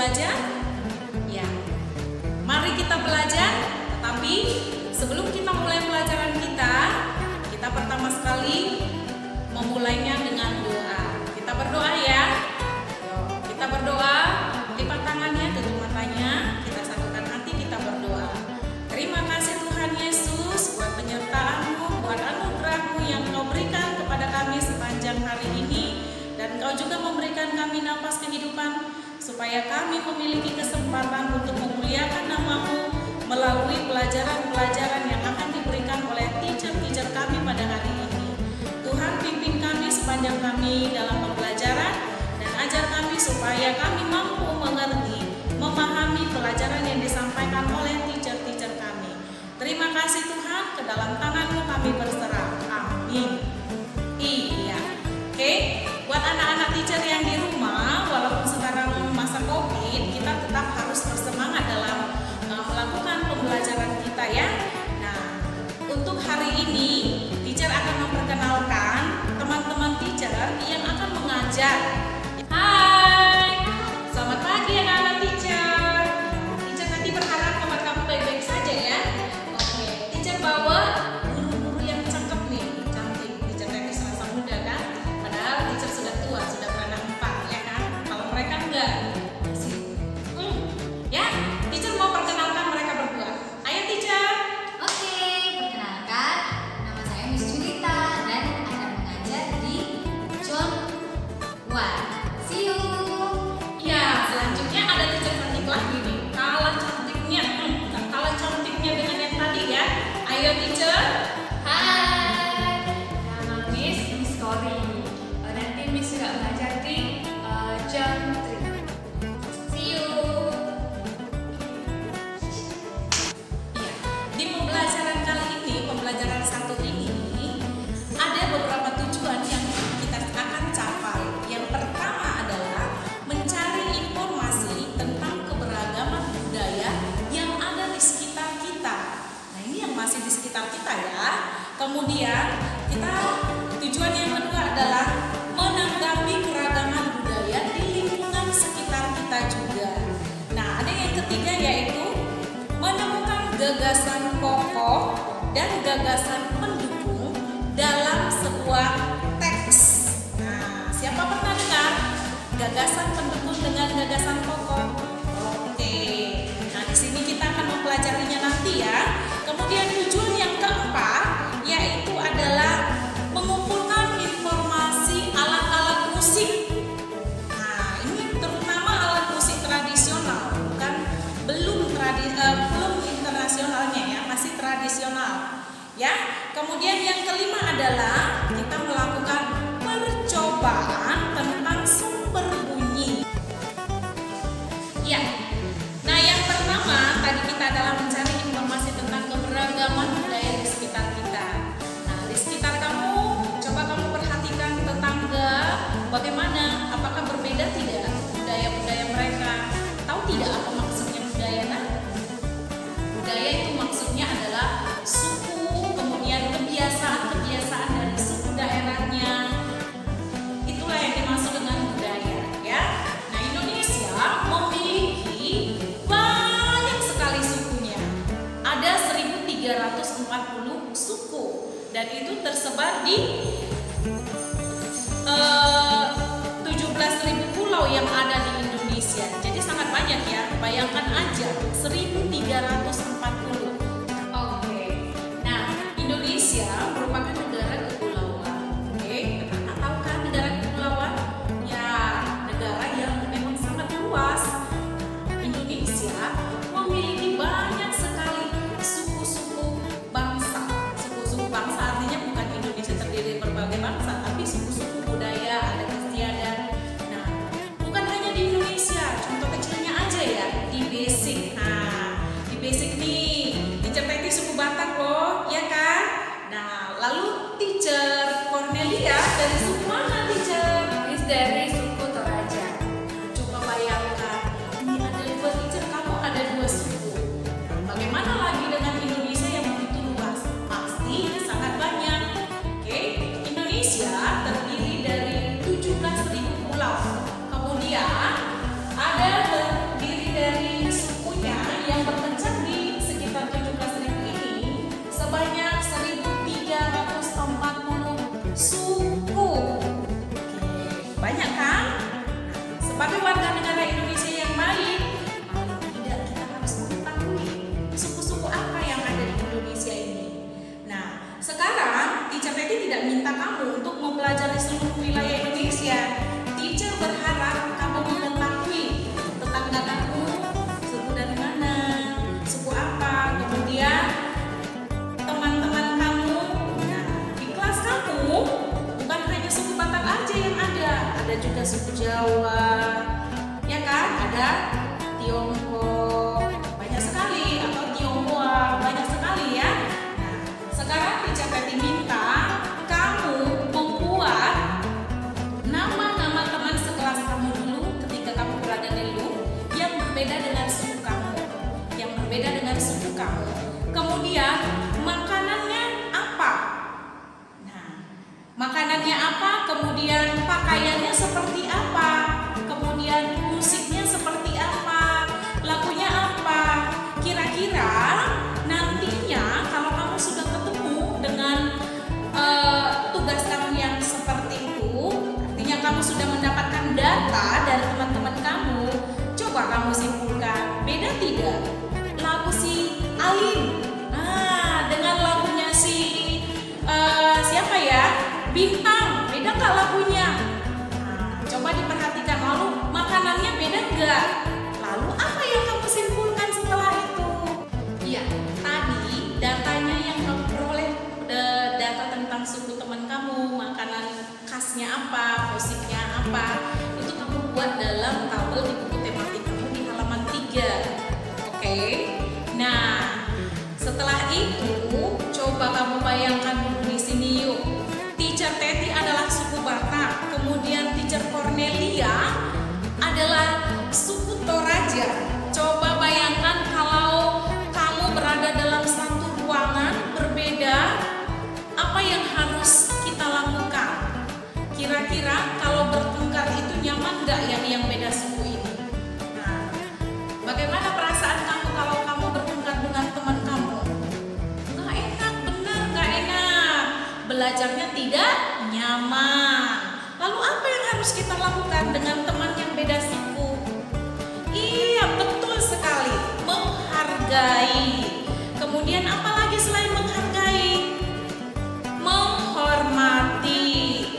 belajar? Ya, mari kita belajar. Tetapi sebelum kita mulai pelajaran kita pertama sekali memulainya dengan doa. Kita berdoa ya. Kita berdoa, lipat tangannya, tutup matanya, kita satukan hati, kita berdoa. Terima kasih Tuhan Yesus buat penyertaan-Mu, buat anugerah-Mu yang Kau berikan kepada kami sepanjang hari ini. Dan Kau juga memberikan kami napas kehidupan supaya kami memiliki kesempatan untuk memuliakan nama-Mu melalui pelajaran-pelajaran yang akan diberikan oleh teacher-teacher kami pada hari ini. Tuhan pimpin kami sepanjang kami dalam pembelajaran dan ajar kami supaya kami mampu mengerti, memahami pelajaran yang disampaikan oleh teacher-teacher kami. Terima kasih Tuhan, ke dalam tangan-Mu kami berserah. Amin. Iya. Oke, buat anak-anak teacher yang di rumah, walaupun sekarang masa COVID, kita tetap harus bersemangat dalam melakukan pembelajaran kita ya. Nah, untuk hari ini teacher akan memperkenalkan teman-teman teacher yang akan mengajar. Hai, selamat pagi anak-anak teacher. Teacher nanti berharap kabar kamu baik-baik saja ya. Oke, teacher bawa guru-guru yang cakep nih, cantik. Teacher tadi serasa muda kan? Padahal teacher sudah tua, sudah beranak 4 ya kan? Kalau mereka enggak. Ya, teacher mau perkenalkan mereka berdua. Ayo teacher. Oke, perkenalkan, nama saya Miss Julita dan akan mengajar di John 1. See you. Ya, selanjutnya ada teacher cantik lagi nih. Kalah cantiknya, bukan kalah cantiknya dengan yang tadi ya. Ayo teacher. Hai, nama Miss Cory. Nanti Miss juga belajar di John 3. See you. Ya, di pembelajaran kali ini, pembelajaran 1 ini, ada beberapa tujuan yang kita akan capai. Yang pertama adalah mencari informasi tentang keberagaman budaya yang ada di sekitar kita. Nah, ini yang masih di sekitar kita ya. Kemudian tujuan yang kedua adalah menanggapi keragaman budaya di lingkungan sekitar kita juga. Nah, ada yang ketiga yaitu menemukan gagasan pokok dan gagasan pendukung dalam sebuah teks. Nah, siapa pernah dengar gagasan pendukung dengan gagasan pokok? Oke. Nah, di sini kita akan mempelajarinya nanti ya. Kemudian tujuan yang keempat yaitu adalah mengumpulkan informasi alat-alat musik. Nah, ini terutama alat musik tradisional, belum internasionalnya ya, masih tradisional. Ya. Kemudian yang kelima adalah kita melakukan percobaan tentang sumber bunyi. Ya. Nah, yang pertama tadi kita adalah mencari informasi tentang keberagaman budaya di sekitar kita. Nah, di sekitar kamu, coba kamu perhatikan tetangga, bagaimana, apakah berbeda tidak budaya-budaya mereka? Tahu tidak apa maksudnya budaya? Nah, budaya itu maksudnya adalah suku, kemudian kebiasaan-kebiasaan dari suku daerahnya. Itulah yang dimaksud dengan budaya, ya. Nah, Indonesia memiliki banyak sekali sukunya. Ada 1.340 suku dan itu tersebar di 17.000 pulau yang ada di Indonesia. Jadi sangat banyak ya. Bayangkan aja 1.340. Oke. Nah, Indonesia merupakan negara kepulauan. Oke, Kakak tahu kan negara kepulauan? Ya, negara yang memang sangat luas. Indonesia memiliki banyak sekali suku-suku bangsa. Suku-suku bangsa artinya bukan Indonesia terdiri berbagai bangsa, tapi suku-suku budaya, adat istiadat. Nah, bukan hanya di Indonesia Tiongkok, banyak sekali, atau Tionghoa, banyak sekali ya. Nah, sekarang Teacher Teti minta kamu membuat nama-nama teman sekelas kamu dulu ketika kamu berada di lu yang berbeda dengan suku kamu, Kemudian makanannya apa? Nah, makanannya apa? Kemudian pakaiannya seperti apa? Kemudian musiknya seperti apa? Lagunya apa? Kira-kira nantinya kalau kamu sudah ketemu dengan tugas kamu yang seperti itu, artinya kamu sudah mendapatkan data dari teman-teman kamu, coba kamu simpulkan, beda tidak lagu si Alim dengan lagunya si siapa ya, Bintang, beda nggak lagunya? Nah, coba diperhatikan. Lalu makanannya beda nggak? Lalu apa yang kamu simpulkan setelah itu? Iya, tadi datanya yang kamu peroleh, data tentang suku teman kamu, makanan khasnya apa, musiknya apa, itu kamu buat dalam tabel di buku tematik kamu di halaman 3. Oke? Nah, setelah itu coba kamu bayangkan dulu di sini yuk. Teacher Teti adalah suku Batak, kemudian Teacher Cornelia adalah suku Toraja. Coba bayangkan kalau kamu berada dalam satu ruangan berbeda, apa yang harus kita lakukan? Kira-kira kalau bertengkar itu nyaman nggak yang beda suku ini? Nah, bagaimana perasaan kamu kalau kamu bertengkar dengan teman kamu? Nggak enak, benar nggak enak. Belajarnya tidak nyaman. Lalu apa yang harus kita lakukan dengan teman yang beda suku? Iya, betul sekali, menghargai. Kemudian apa lagi selain menghargai? Menghormati.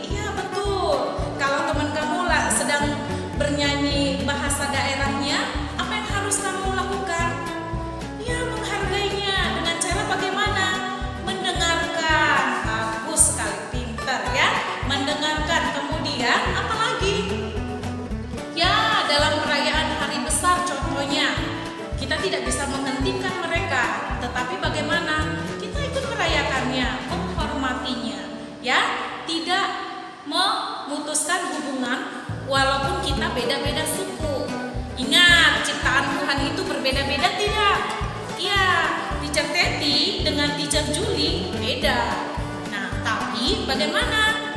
Iya, betul. Kalau teman kamu sedang bernyanyi bahasa daerahnya, apa yang harus kamu lakukan? Ya, menghargainya dengan cara bagaimana? Mendengarkan. Bagus sekali, pintar ya. Mendengarkan. Kemudian apa lagi? Ya, dalam perayaan hari besar contohnya, kita tidak bisa menghentikan mereka, tetapi bagaimana? Kita ikut merayakannya, menghormatinya, ya, tidak memutuskan hubungan walaupun kita beda-beda suku. Ingat, ciptaan Tuhan itu berbeda-beda tidak? Iya, Teacher Teti dengan Teacher Julie beda. Nah, tapi bagaimana?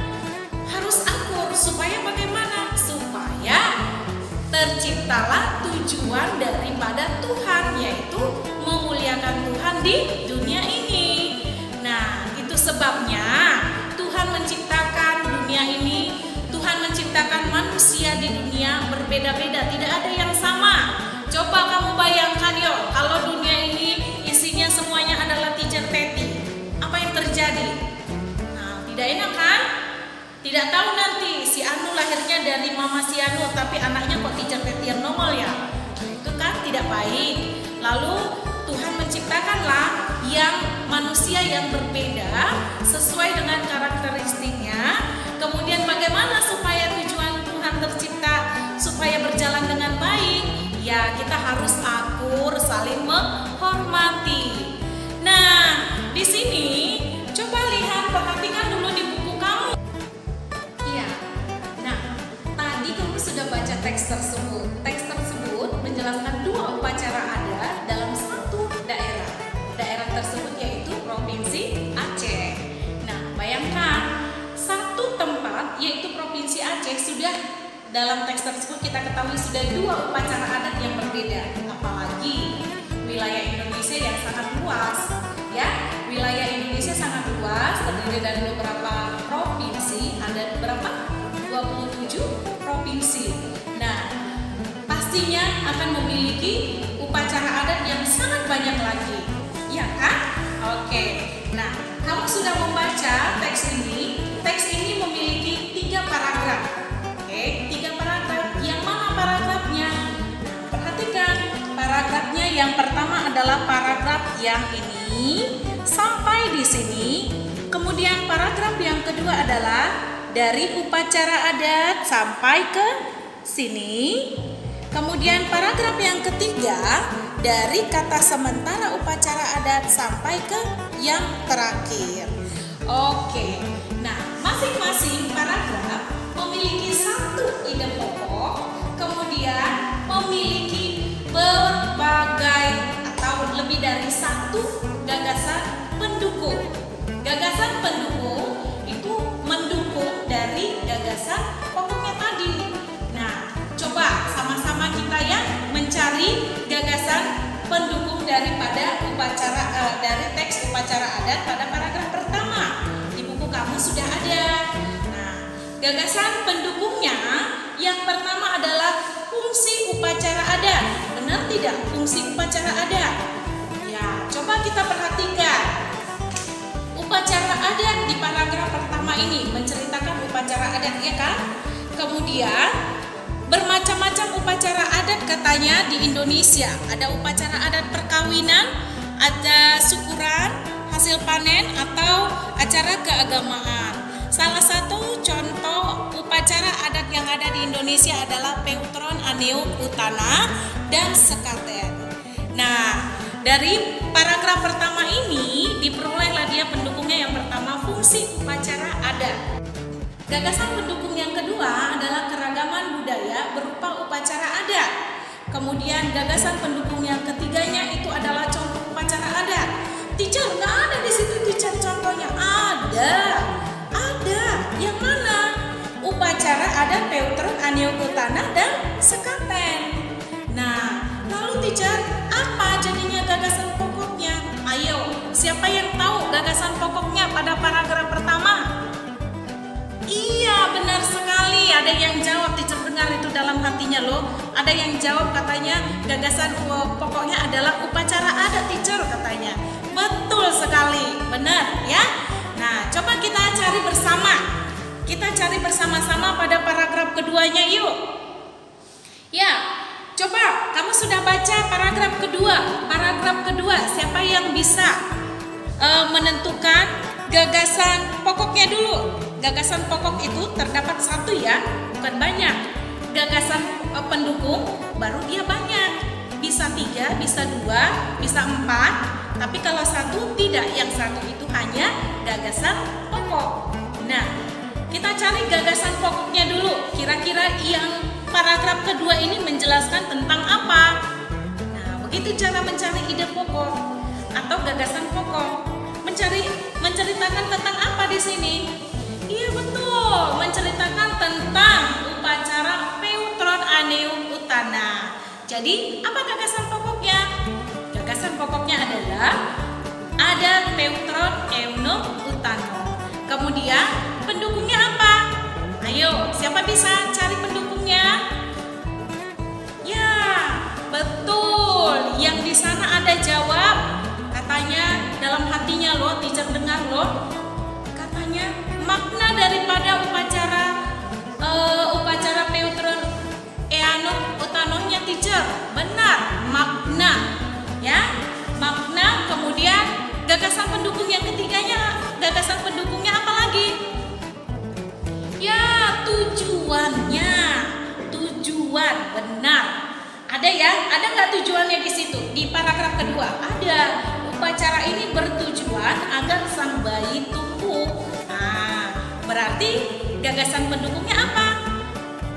Harus akur, supaya bagaimana? Supaya terciptalah tujuan daripada Tuhan, yaitu memuliakan Tuhan di dunia ini. Nah, itu sebabnya Tuhan menciptakan dunia ini, Tuhan menciptakan manusia di dunia berbeda-beda, tidak ada yang sama. Coba kamu bayangkan yuk, kalau dunia ini isinya semuanya adalah Teacher Teti, apa yang terjadi? Nah, tidak enak kan? Tidak tahu nanti si Anu lahirnya dari mama si Anu, tapi anaknya kok Teacher Teti yang nongol ya? Nah, itu kan tidak baik. Lalu Tuhan menciptakanlah yang manusia yang berbeda sesuai dengan karakteristiknya. Kemudian bagaimana supaya tujuan Tuhan tercipta supaya berjalan dengan baik? Ya, kita harus akur, saling menghormati. Nah, di sini coba lihat, perhatikan dulu di buku kamu. Iya. Nah, tadi kamu sudah baca teks tersebut. Teks tersebut menjelaskan 2 upacara adat dalam satu daerah. Daerah tersebut yaitu Provinsi Aceh. Nah, bayangkan satu tempat yaitu Provinsi Aceh sudah dalam teks tersebut kita ketahui sudah 2 upacara adat yang berbeda. Apalagi wilayah Indonesia yang sangat luas, ya. Wilayah Indonesia sangat luas, terdiri dari beberapa provinsi, ada berapa? 27 provinsi. Nah, pastinya akan memiliki upacara adat yang sangat banyak lagi, ya kan? Oke. Nah, kamu sudah membaca teks ini. Teks ini memiliki 3 paragraf. Oke, 3 paragraf. Yang mana paragrafnya? Nah, perhatikan. Paragrafnya yang pertama adalah paragraf yang ini sampai di sini. Kemudian paragraf yang kedua adalah dari upacara adat sampai ke sini. Kemudian paragraf yang ketiga, dari kata sementara upacara adat sampai ke yang terakhir. Oke, nah masing-masing paragraf memiliki satu ide pokok, kemudian memiliki berbagai atau lebih dari satu gagasan pendukung. Gagasan pendukung itu mendukung dari gagasan pokoknya tadi. Nah, coba sama-sama kita ya mencari gagasan pendukung daripada dari teks upacara adat pada paragraf pertama. Di buku kamu sudah ada. Nah, gagasan pendukungnya yang pertama adalah fungsi upacara adat. Benar tidak fungsi upacara adat? Ya, coba kita perhatikan. Upacara adat di paragraf pertama ini menceritakan upacara adat, ya kan? Kemudian bermacam-macam upacara adat katanya di Indonesia. Ada upacara adat perkawinan, ada syukuran, hasil panen, atau acara keagamaan. Salah satu contoh upacara adat yang ada di Indonesia adalah Peutron Aneum Utana dan Sekaten. Nah, dari paragraf pertama ini diperolehlah dia pendukungnya. Yang pertama, fungsi upacara adat. Gagasan pendukung yang kedua adalah keragaman budaya berupa upacara adat. Kemudian gagasan pendukung yang ketiganya itu adalah contoh upacara adat. Teacher, nggak ada di situ teacher contohnya. Ada. Yang mana? Upacara adat Peutron Aneum Utana dan Sekaten. Nah, lalu teacher, apa jadinya gagasan pokoknya? Ayo, siapa yang tahu gagasan pokoknya pada paragraf pertama? Iya, benar sekali. Ada yang jawab, teacher dengar itu dalam hatinya loh. Ada yang jawab katanya gagasan pokoknya adalah upacara adat, teacher katanya. Betul sekali, benar ya. Nah, coba kita cari bersama. Kita cari bersama-sama pada paragraf keduanya yuk. Ya, coba kamu sudah baca paragraf kedua. Paragraf kedua, siapa yang bisa menentukan gagasan pokoknya dulu? Gagasan pokok itu terdapat satu ya, bukan banyak. Gagasan pendukung baru dia banyak. Bisa 3, bisa 2, bisa 4. Tapi kalau satu tidak, yang satu itu hanya gagasan pokok. Nah, kita cari gagasan pokoknya dulu. Kira-kira yang paragraf kedua ini menjelaskan tentang apa? Nah, begitu cara mencari ide pokok atau gagasan pokok. Menceritakan tentang apa di sini? Iya betul, menceritakan tentang upacara Peutron Aneum Utana. Jadi, apa gagasan pokoknya? Gagasan pokoknya adalah ada Peutron Aneum Utana. Kemudian pendukungnya apa? Ayo, siapa bisa cari pendukungnya? Ya, betul. Yang di sana ada jawab. Katanya dalam hatinya loh, teacher dengar loh. Katanya makna daripada upacara Peutron Aneum Utanonya teacher. Benar, makna. Ya, makna. Kemudian gagasan pendukung yang ketiganya, gagasan pendukungnya apa lagi? Ya, tujuannya. Tujuan, benar. Ada ya? Ada nggak tujuannya di situ? Di paragraf kedua ada. Upacara ini bertujuan agar sang bayi tumbuh. Nah, berarti gagasan pendukungnya apa?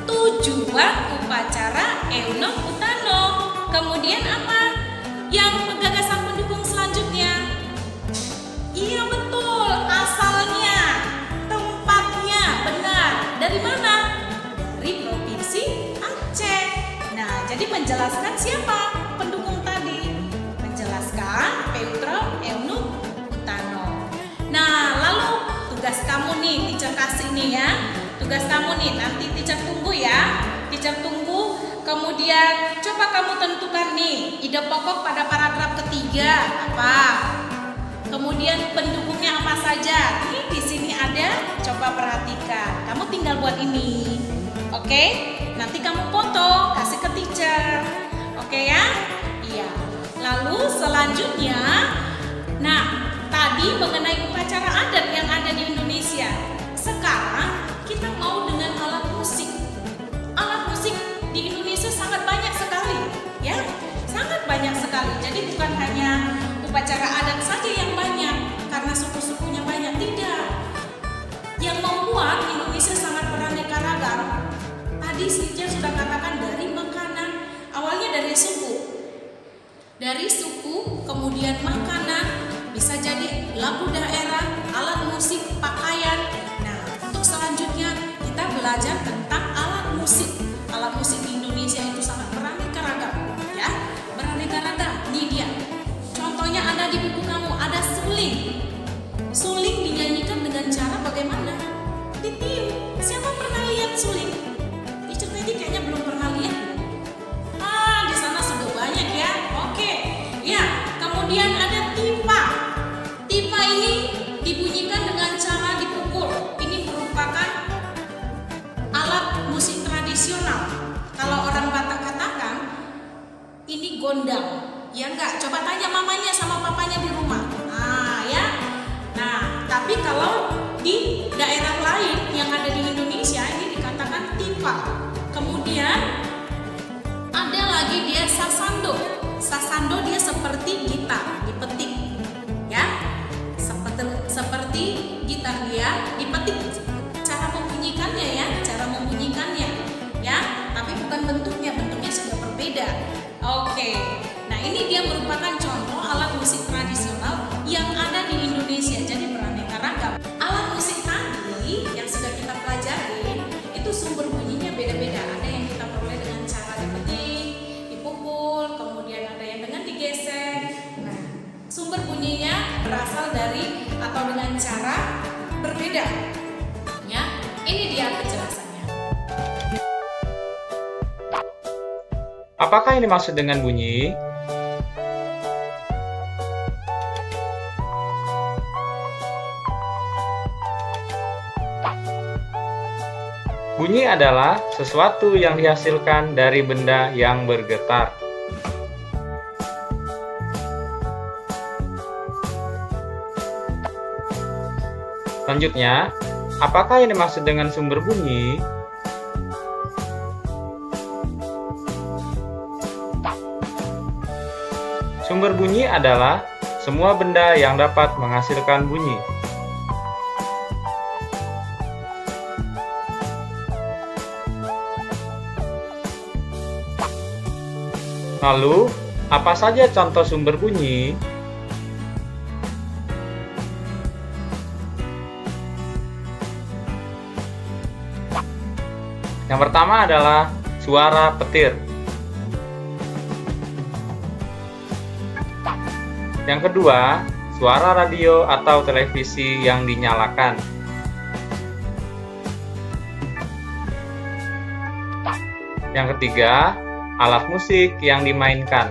Tujuan upacara Aneum Utana. Kemudian apa? Yang gagasan pendukung selanjutnya? Iya betul, asalnya, tempatnya, benar. Dari mana? Dari Provinsi Aceh. Nah, jadi menjelaskan siapa pendukung tadi? Menjelaskan Peutron Aneum Utana. Nah, lalu tugas kamu nih, teacher kasih nih ya. Tugas kamu nih, nanti teacher tunggu ya. Teacher tunggu, kemudian coba kamu tentukan nih ide pokok pada paragraf ketiga apa? Kemudian pendukungnya apa saja? Ini di sini ada, coba perhatikan. Kamu tinggal buat ini. Oke? Nanti kamu foto, kasih ke teacher. Oke ya? Iya. Lalu selanjutnya, nah, tadi mengenai upacara adat yang ada di Indonesia. Sekarang kita mau dengan alat musik. Alat musik di Indonesia sangat banyak bukan hanya upacara adat saja yang banyak karena suku-sukunya banyak, tidak. Yang membuat Indonesia sangat beraneka ragam, tadi Sijer sudah katakan dari makanan, awalnya dari suku, kemudian makanan, bisa jadi lagu daerah, alat musik, pakaian. Nah, untuk selanjutnya kita belajar tentang alat musik. Alat musik di Indonesia itu sangat beraneka ragam, ya, beraneka ragam. Ini dia. Contohnya ada di buku kamu, ada suling. Suling dinyanyikan dengan cara bagaimana? Ditiup. Siapa pernah lihat suling? Teacher tadi kayaknya belum pernah lihat. Di sana sudah banyak ya. Oke. Ya, kemudian ada tipa. Tipa ini dibunyikan dengan cara dipukul. Ini merupakan alat musik tradisional. Kalau orang Batak katakan ini gondang. Ya enggak? Coba tanya mamanya sama papanya di rumah. Ya. Nah, tapi kalau di daerah lain yang ada di Indonesia ini dikatakan tipa. Kemudian ada lagi dia sasando. Sasando dia seperti gitar, dipetik. Ya. Seperti gitar dia dipetik. Cara membunyikannya ya, ya. Tapi bukan bentuknya sudah berbeda. Oke. Nah, ini dia merupakan contoh alat musik tradisional yang ada di Indonesia, jadi beraneka ragam. Alat musik tadi yang sudah kita pelajari itu sumber bunyinya beda-beda. Ada yang kita peroleh dengan cara dipetik, dipukul, kemudian ada yang dengan digesek. Nah, sumber bunyinya berasal dari atau dengan cara berbeda. Ya, ini dia penjelasannya. Apakah ini maksud dengan bunyi? Bunyi adalah sesuatu yang dihasilkan dari benda yang bergetar. Selanjutnya, apakah yang dimaksud dengan sumber bunyi? Sumber bunyi adalah semua benda yang dapat menghasilkan bunyi. Lalu, apa saja contoh sumber bunyi? Yang pertama adalah suara petir. Yang kedua, suara radio atau televisi yang dinyalakan. Yang ketiga, alat musik yang dimainkan.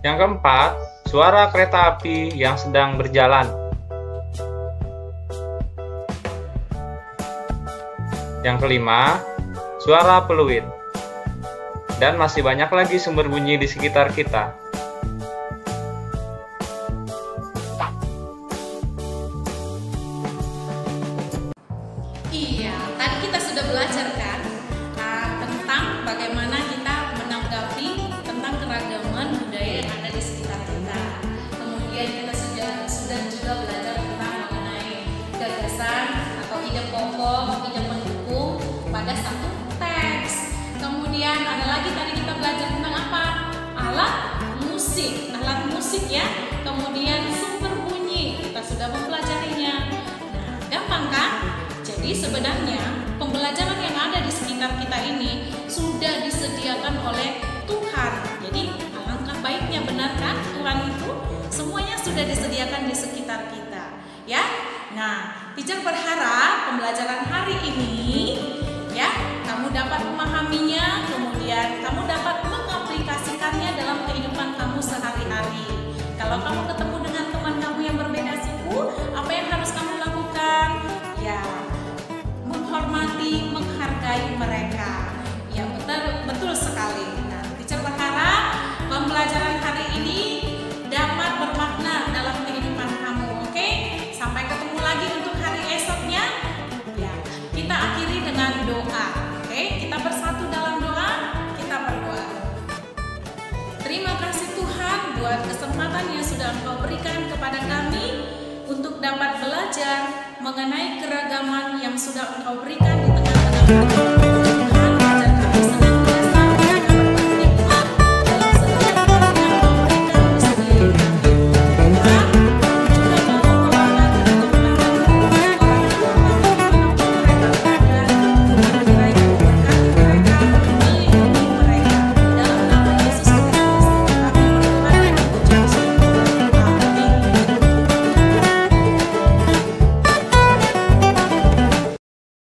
Yang keempat, suara kereta api yang sedang berjalan. Yang kelima, suara peluit. Dan masih banyak lagi sumber bunyi di sekitar kita. Iya, tadi kita sudah belajar kan tentang bagaimana kita menanggapi tentang keragaman budaya yang ada di sekitar kita. Kemudian kita sudah juga belajar tentang mengenai gagasan atau ide pokok, ide pendukung pada satu teks. Kemudian ada lagi tadi kita belajar tentang apa? Alat musik ya. Kemudian sumber bunyi, kita sudah mempelajarinya. Nah, gampang kan? Jadi sebenarnya pembelajaran yang ada di sekitar kita ini sudah disediakan oleh Tuhan. Jadi alangkah baiknya, benar kan? Tuhan itu semuanya sudah disediakan di sekitar kita, ya. Nah, teacher berharap pembelajaran hari ini ya kamu dapat memahaminya, kemudian kamu dapat mengaplikasikannya dalam kehidupan kamu sehari-hari. Kalau kamu ketemu dengan teman kamu yang berbeda suku, apa yang harus kamu lakukan? Ya, menghormati, menghargai mereka. Ya, betul sekali. Nah, teacher berharap pembelajaran hari ini dapat bermakna dalam kehidupan kamu. Oke? Sampai ketemu lagi untuk hari esoknya. Ya, kita akhiri dengan dapat belajar mengenai keragaman yang sudah engkau berikan di tengah-tengah